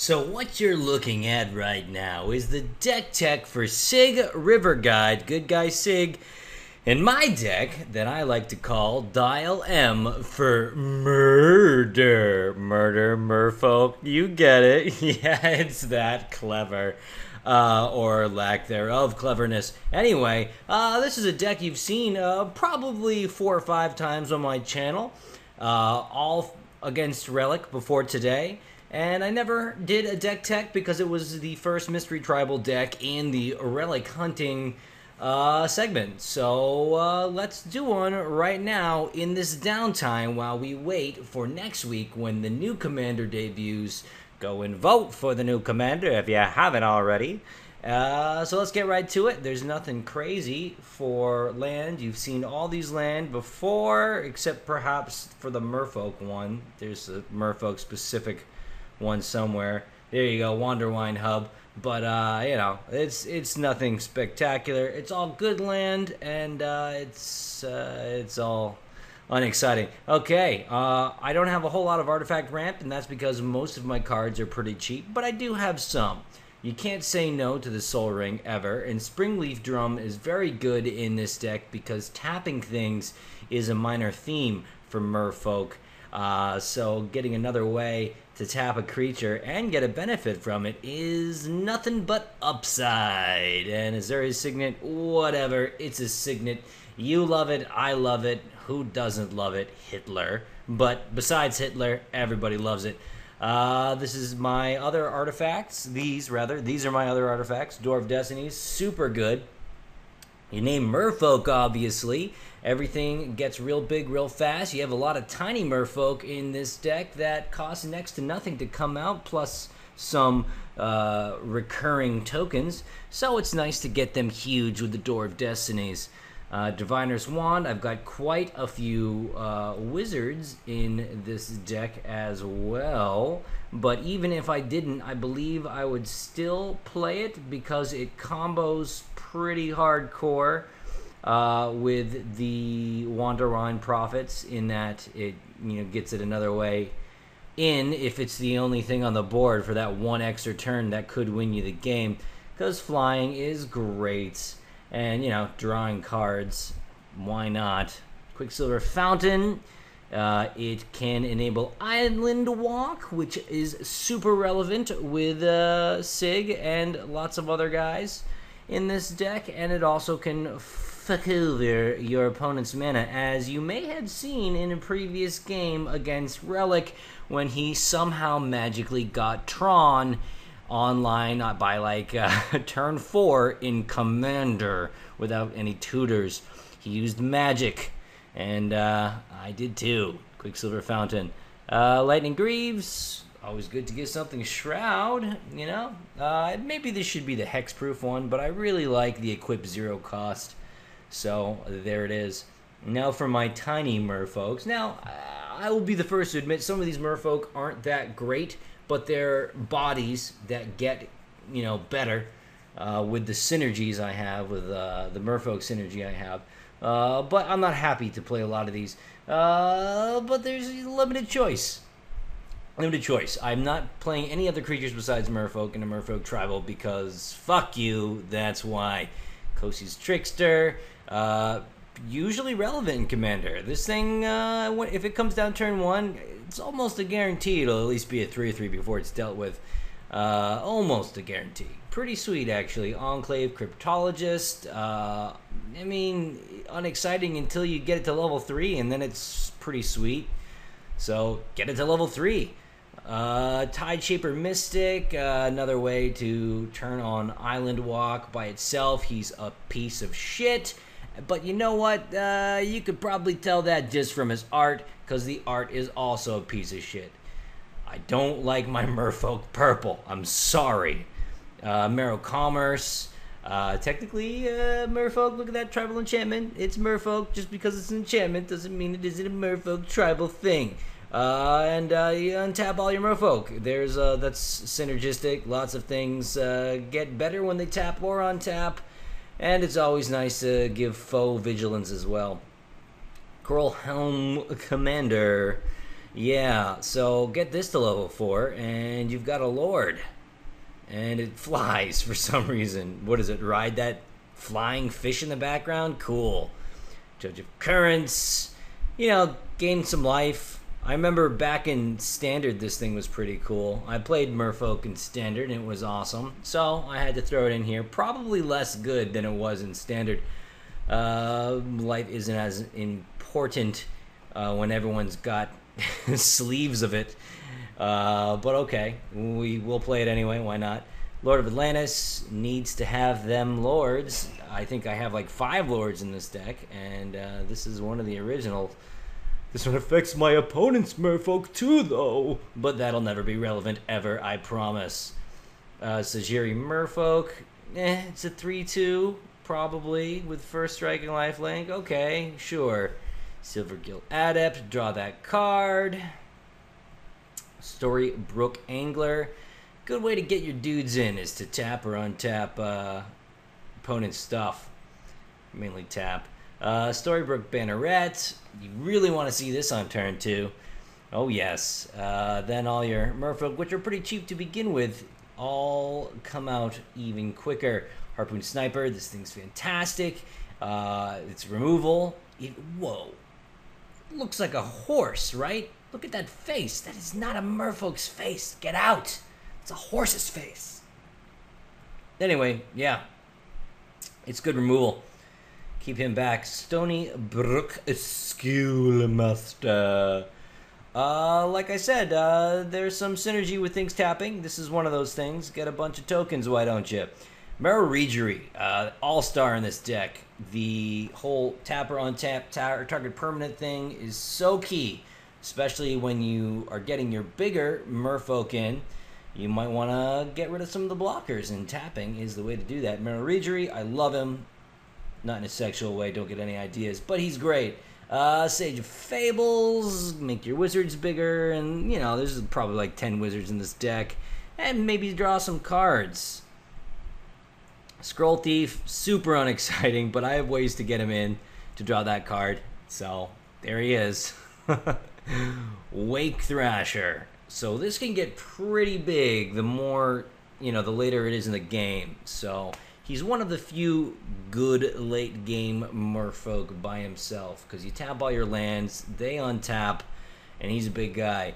So what you're looking at right now is the deck tech for Sygg River Guide, Good Guy Sygg, and my deck that I like to call Dial M for MER-DER. Murder, Merfolk, you get it. Yeah, it's that clever. Or lack thereof cleverness. Anyway, this is a deck you've seen probably 4 or 5 times on my channel, all against Relik before today. And I never did a deck tech because it was the first Mystery Tribal deck in the Relik Hunting segment. So let's do one right now in this downtime while we wait for next week when the new commander debuts. Go and vote for the new commander if you haven't already. So let's get right to it. There's nothing crazy for land. You've seen all these land before, except perhaps for the Merfolk one. There's a Merfolk specific one somewhere. There you go, Wanderwine Hub. But you know, it's nothing spectacular. It's all good land, and it's all unexciting. Okay, I don't have a whole lot of artifact ramp, and that's because most of my cards are pretty cheap, but I do have some. You can't say no to the Soul Ring ever, and Springleaf Drum is very good in this deck because tapping things is a minor theme for Merfolk. So getting another way to tap a creature and get a benefit from it is nothing but upside. And is there a signet? Whatever, it's a signet. You love it, I love it. Who doesn't love it? Hitler. But besides Hitler, everybody loves it. This is my other artifacts. These are my other artifacts. Door of Destinies, super good. You name Merfolk, obviously. Everything gets real big real fast. You have a lot of tiny Merfolk in this deck that cost next to nothing to come out, plus some recurring tokens. So it's nice to get them huge with the Door of Destinies. Diviner's Wand, I've got quite a few wizards in this deck as well, but even if I didn't, I believe I would still play it because it combos pretty hardcore with the Wanderwine Prophets, in that it gets it another way in if it's the only thing on the board for that one extra turn that could win you the game, because flying is great. And, drawing cards, why not? Quicksilver Fountain, it can enable Island Walk, which is super relevant with Sygg and lots of other guys in this deck. And it also can fuck over your opponent's mana, as you may have seen in a previous game against Relik when he somehow magically got Tron online by like turn 4 in Commander without any tutors. He used magic, and I did too. Quicksilver Fountain. Lightning Greaves, always good to get something Shroud, maybe this should be the hexproof one, but I really like the equip 0 cost, so there it is. Now for my tiny merfolks. Now I will be the first to admit some of these merfolk aren't that great, but they're bodies that get, better with the synergies I have, with the Merfolk synergy I have. But I'm not happy to play a lot of these. But there's a limited choice. Limited choice. I'm not playing any other creatures besides Merfolk in a Merfolk Tribal because fuck you, that's why. Kosi's Trickster, usually relevant in Commander. This thing, if it comes down turn 1, it's almost a guarantee it'll at least be a 3/3 before it's dealt with. Almost a guarantee. Pretty sweet, actually. Enclave Cryptologist. Unexciting until you get it to level 3, and then it's pretty sweet. So, get it to level 3. Tide Shaper Mystic, another way to turn on Island Walk by itself. He's a piece of shit. But you know what? You could probably tell that just from his art, because the art is also a piece of shit. I don't like my Merfolk purple. I'm sorry. Marrow Commerce. Technically, Merfolk, look at that tribal enchantment. It's Merfolk. Just because it's an enchantment doesn't mean it isn't a Merfolk tribal thing. And you untap all your Merfolk. That's synergistic. Lots of things get better when they tap or untap. And it's always nice to give foe vigilance as well. Coral Helm Commander. Yeah, so get this to level 4, and you've got a Lord. And it flies for some reason. What is it? Ride that flying fish in the background? Cool. Judge of Currents. You know, gain some life. I remember back in Standard this thing was pretty cool. I played Merfolk in Standard and it was awesome. So I had to throw it in here. Probably less good than it was in Standard. Life isn't as important when everyone's got sleeves of it. But okay, we will play it anyway. Why not? Lord of Atlantis needs to have them lords. I think I have like 5 lords in this deck, and this is one of the original. This one affects my opponent's merfolk too, though. But that'll never be relevant ever, I promise. Sajiri Merfolk. It's a 3/2, probably, with first strike and lifelink. Okay, sure. Silvergill Adept, draw that card. Storybrook Angler. Good way to get your dudes in is to tap or untap opponent's stuff. Mainly tap. Storybrook Banneret. You really want to see this on turn 2. Oh yes. Then all your merfolk, which are pretty cheap to begin with, all come out even quicker. Harpoon Sniper. This thing's fantastic. It's removal. Whoa. Looks like a horse, right? Look at that face. That is not a merfolk's face. Get out. It's a horse's face. Anyway, yeah. It's good removal. Keep him back. Stony Brook Schoolmaster. Like I said, there's some synergy with things tapping. This is one of those things. Get a bunch of tokens, why don't you? MER-DER, all-star in this deck. The whole tapper on tap target permanent thing is so key, especially when you are getting your bigger merfolk in. You might want to get rid of some of the blockers, and tapping is the way to do that. MER-DER, I love him. Not in a sexual way, don't get any ideas, but he's great. Sage of Fables, make your wizards bigger, and, you know, there's probably like 10 wizards in this deck. And maybe draw some cards. Scroll Thief, super unexciting, but I have ways to get him in to draw that card. So, there he is. Wake Thrasher. So this can get pretty big the more, you know, the later it is in the game. So he's one of the few good late game merfolk by himself, because you tap all your lands, they untap, and he's a big guy.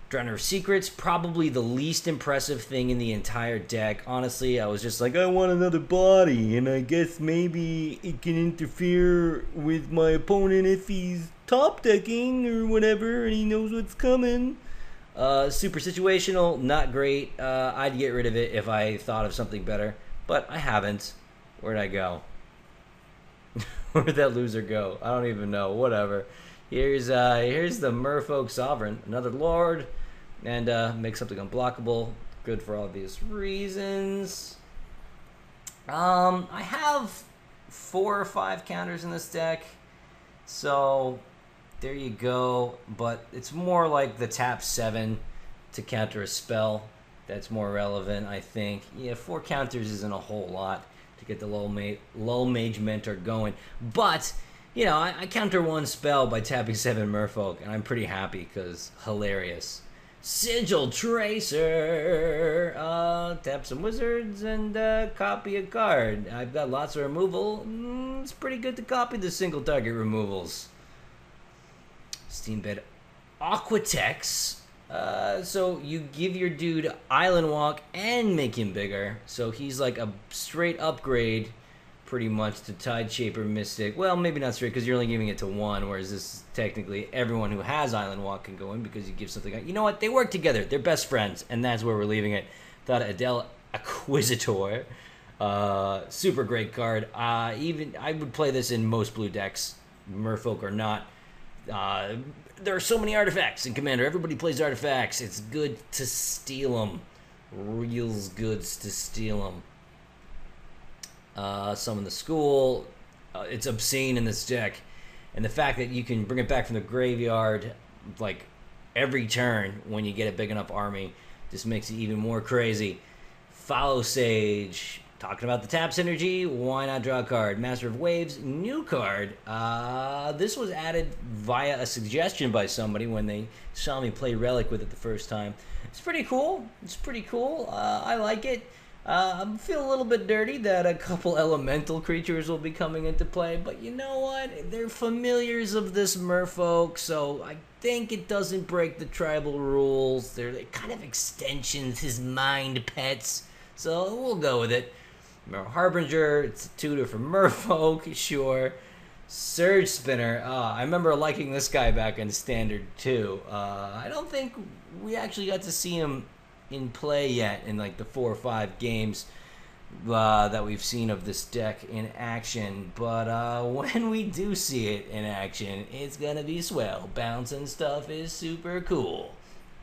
Drowner of Secrets, probably the least impressive thing in the entire deck. Honestly, I was just like, I want another body, and I guess maybe it can interfere with my opponent if he's top decking or whatever, and he knows what's coming. Super situational, not great. I'd get rid of it if I thought of something better, but I haven't. Where'd I go? Where'd that loser go? I don't even know. Whatever. Here's the Merfolk Sovereign, another Lord, and make something unblockable. Good for obvious reasons. I have 4 or 5 counters in this deck, so there you go. But it's more like the tap 7 to counter a spell that's more relevant, I think. Yeah, 4 counters isn't a whole lot to get the Lull Mage Mentor going, but you know, I counter 1 spell by tapping 7 Merfolk, and I'm pretty happy because hilarious. Sigil Tracer. Tap some wizards and copy a card. I've got lots of removal. It's pretty good to copy the single target removals. Steambed Aquatex. So you give your dude Island Walk and make him bigger. So he's like a straight upgrade pretty much to Tide Shaper Mystic. Well, maybe not straight, because you're only giving it to 1, whereas this is technically everyone who has Island Walk can go in, because you give something. You know what? They work together. They're best friends, and that's where we're leaving it. Thought Adele Acquisitor. Super great card. Even I would play this in most blue decks, Merfolk or not. There are so many artifacts in Commander. Everybody plays artifacts. It's good to steal them. Real goods to steal them. Summon the School. It's obscene in this deck, and the fact that you can bring it back from the graveyard like every turn when you get a big enough army just makes it even more crazy. Follow Sage, Talking about the tap synergy, why not draw a card? Master of Waves, new card. This was added via a suggestion by somebody when they saw me play Relik with it the first time. It's pretty cool. It's pretty cool. I like it. I feel a little bit dirty that a couple elemental creatures will be coming into play, but you know what? They're familiars of this merfolk, so I think it doesn't break the tribal rules. They're kind of extensions, his mind pets, so we'll go with it. Harbinger, it's a tutor for merfolk, sure. Surge Spinner, I remember liking this guy back in Standard too. I don't think we actually got to see him in play yet in like the 4 or 5 games that we've seen of this deck in action, but when we do see it in action, it's gonna be swell. Bouncing stuff is super cool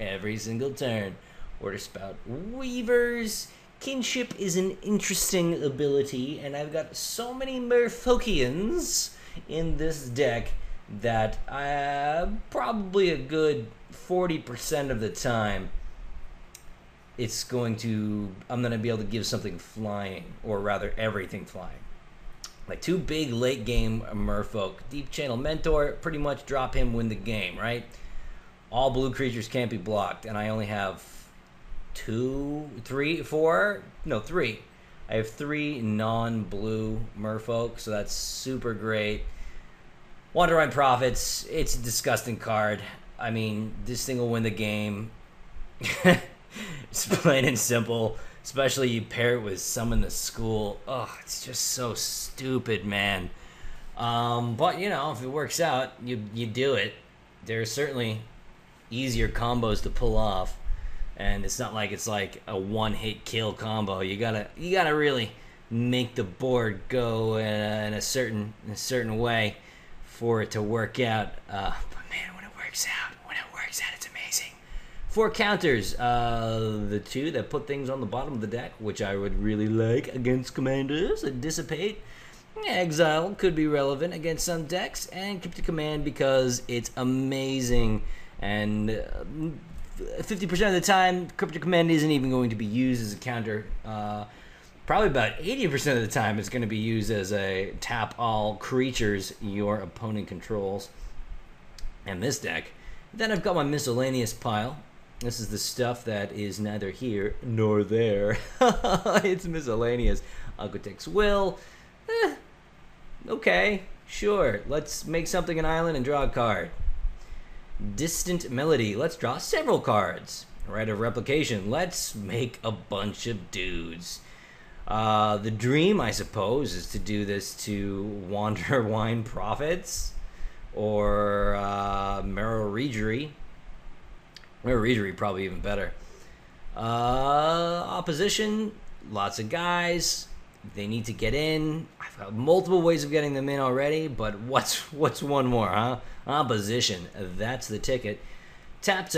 every single turn. Order Spout Weavers. Kinship is an interesting ability, and I've got so many Merfolkians in this deck that probably a good 40% of the time I'm going to be able to give something flying, or rather everything flying. Like 2 big late game Merfolk. Deep Channel Mentor, pretty much drop him, win the game, right? All blue creatures can't be blocked, and I only have 3. I have 3 non-blue Merfolk, so that's super great. Wandering Prophets, it's a disgusting card. I mean, this thing will win the game. It's plain and simple, especially you pair it with Summon the School. Oh, it's just so stupid, man. But, you know, if it works out, you do it. There are certainly easier combos to pull off. And it's not like it's like a one-hit kill combo. You gotta really make the board go in a certain way for it to work out. But man, when it works out, it's amazing. 4 counters, the 2 that put things on the bottom of the deck, which I would really like against commanders. Dissipate. Exile could be relevant against some decks, and Cryptic Command because it's amazing. And 50% of the time, Cryptic Command isn't even going to be used as a counter. Probably about 80% of the time, it's going to be used as a tap all creatures your opponent controls. And this deck. Then I've got my Miscellaneous pile. This is the stuff that is neither here nor there. It's Miscellaneous. Architect's Will. Okay, sure. Let's make something an island and draw a card. Distant Melody. Let's draw several cards. Rite of Replication. Let's make a bunch of dudes. The dream, I suppose, is to do this to Wine Prophets or MER-DER. MER-DER probably even better. Opposition. Lots of guys. They need to get in. I've got multiple ways of getting them in already, but what's one more, huh? Opposition. That's the ticket. Tap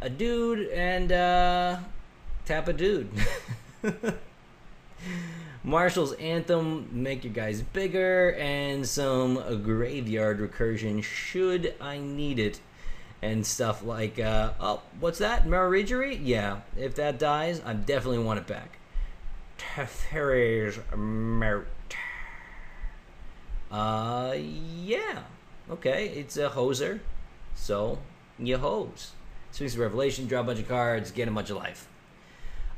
a dude and tap a dude. Marshall's Anthem. Make your guys bigger, and some graveyard recursion should I need it. And stuff like, oh, what's that? MER-DER? Yeah, if that dies, I definitely want it back. Teferi's Mert. Yeah. Okay, it's a hoser. So, you hose. Sphinx of Revelation, draw a bunch of cards, get a bunch of life.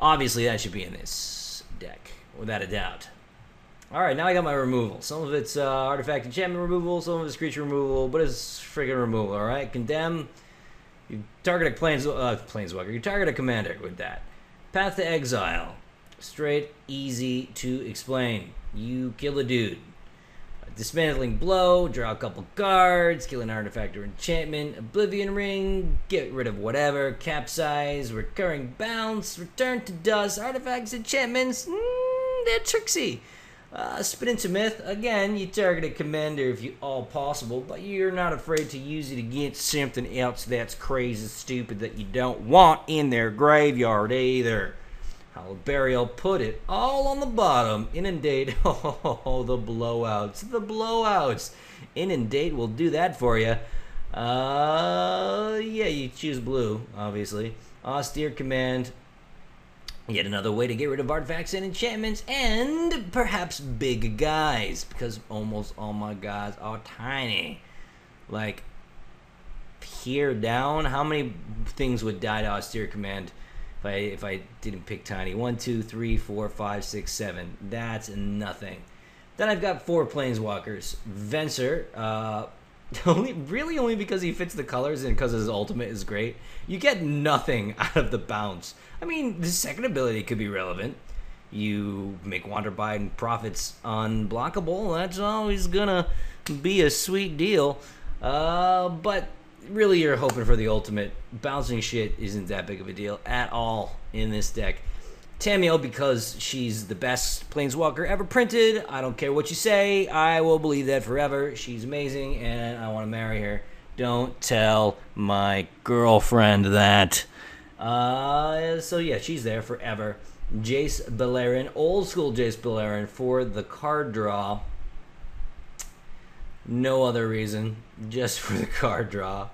Obviously, that should be in this deck, without a doubt. Alright, now I got my removal. Some of it's artifact enchantment removal, some of it's creature removal, but it's freaking removal, alright? Condemn. You target a Planeswalker. You target a commander with that. Path to Exile. Straight, easy to explain. You kill a dude. Dismantling Blow, draw a couple cards, kill an artifact or enchantment, Oblivion Ring, get rid of whatever, Capsize, Recurring Bounce, Return to Dust, artifacts, enchantments, they're tricksy. Spin into Myth, again, you target a commander if you all possible, but you're not afraid to use it against something else that's crazy stupid that you don't want in their graveyard either. Hallowed Burial, put it all on the bottom. Inundate, oh, the blowouts. Inundate will do that for you. Yeah, you choose blue, obviously. Austere Command, Yet another way to get rid of artifacts and enchantments and perhaps big guys, because almost all my guys are tiny. Like, here down, how many things would die to Austere Command if I didn't pick tiny? 1, 2, 3, 4, 5, 6, 7. That's nothing. Then I've got 4 Planeswalkers. Venser, only because he fits the colors and because his ultimate is great. You get nothing out of the bounce. I mean, the second ability could be relevant. You make Wanderbide and Profits unblockable. That's always gonna be a sweet deal. But really, you're hoping for the ultimate. Bouncing shit isn't that big of a deal at all in this deck. Tamiel, because she's the best Planeswalker ever printed. I don't care what you say. I will believe that forever. She's amazing, and I want to marry her. Don't tell my girlfriend that. So yeah, she's there forever. Jace Beleren, old school Jace Beleren for the card draw. No other reason, just for the card draw.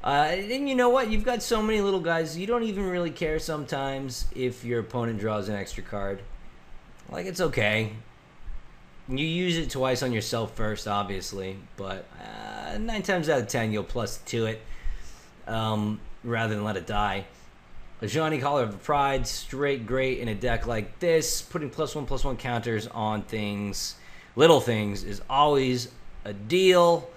And you know what? You've got so many little guys, you don't even really care sometimes if your opponent draws an extra card. Like, it's okay. You use it twice on yourself first, obviously, but 9 times out of 10, you'll plus 2 it rather than let it die. A Johnny Collar of Pride, straight great in a deck like this. Putting +1/+1 counters on things, little things, is always a deal.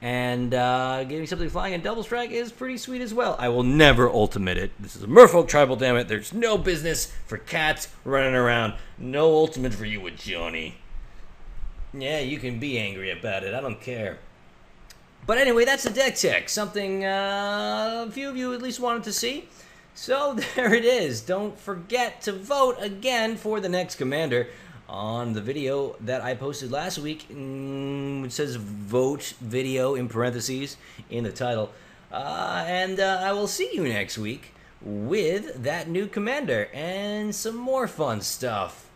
And getting something flying in double strike is pretty sweet as well. I will never ultimate it. This is a Merfolk tribal, damn it. There's no business for cats running around. No ultimate for you with Johnny. Yeah, you can be angry about it. I don't care. But anyway, that's the deck tech. Something a few of you at least wanted to see. So there it is. Don't forget to vote again for the next commander on the video that I posted last week. It says vote video in parentheses in the title. And I will see you next week with that new commander and some more fun stuff.